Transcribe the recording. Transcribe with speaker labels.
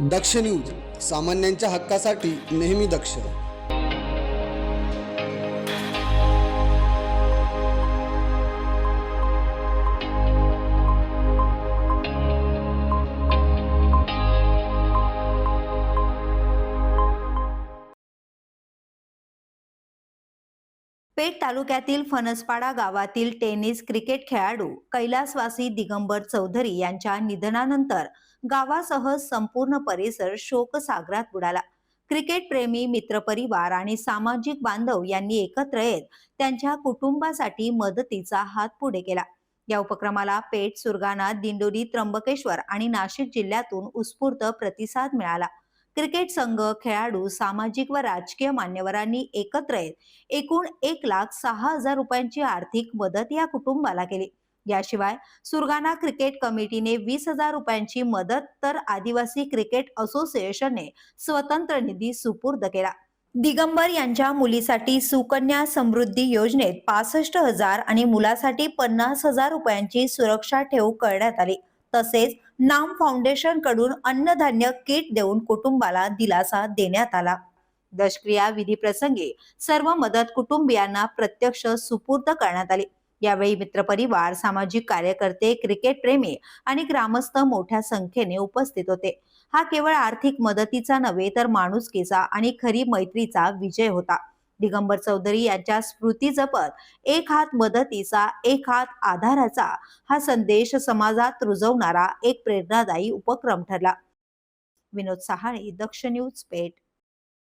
Speaker 1: दक्ष news, सामान्यांच्या हक्कासाठी नेहमी दक्ष.
Speaker 2: पेठ तालुक्यातील फणसपाडा गावातील टेनिस क्रिकेट खेळाडू कैलासवासी दिगंबर चौधरी यांच्या निधनानंतर गावासह संपूर्ण परिसर शोकसागरात बुडाला. क्रिकेट प्रेमी, मित्रपरिवार आणि सामाजिक बांधव यांनी एकत्र येत त्यांच्या कुटुंबासाठी मदतीचा हात पुढे केला. या उपक्रमाला पेठ, सुरगाणा, दिंडोरी, त्र्यंबकेश्वर आणि नाशिक जिल्ह्यातून उत्स्फूर्त प्रतिसाद मिळाला. क्रिकेट संघ, खेळाडू, सामाजिक व राजकीय मान्यवरांनी एकत्र येत एकूण 1,06,000 रुपयांची आर्थिक मदत या कुटुंबाला केली. याशिवाय सुरगाणा क्रिकेट कमिटीने 20,000 रुपयांची मदत तर आदिवासी क्रिकेट असोसिएशनने स्वतंत्र निधी सुपूर्द केला. दिगंबर यांच्या मुलीसाठी सुकन्या समृद्धी योजनेत 65,000 आणि मुलासाठी 50,000 रुपयांची सुरक्षा ठेव करण्यात आली. तसेच नाम फाउंडेशन कडून अन्नधान्य किट देऊन कुटुंबाला दिलासा देण्यात आला. दशक्रिया विधी प्रसंगी सर्व मदत कुटुंबियांना प्रत्यक्ष सुपूर्द करण्यात आली. यावेळी मित्रपरिवार, सामाजिक कार्यकर्ते, क्रिकेट प्रेमी आणि ग्रामस्थ मोठ्या संख्येने उपस्थित होते. हा केवळ आर्थिक मदतीचा नव्हे तर माणुसकीचा आणि खरी मैत्रीचा विजय होता. दिगंबर चौधरी यांच्या स्मृती जपत एक हात मदतीचा, एक हात आधाराचा हा संदेश समाजात रुजवणारा एक प्रेरणादायी उपक्रम ठरला. विनोद सहाणे, दक्ष न्यूज, पेठ.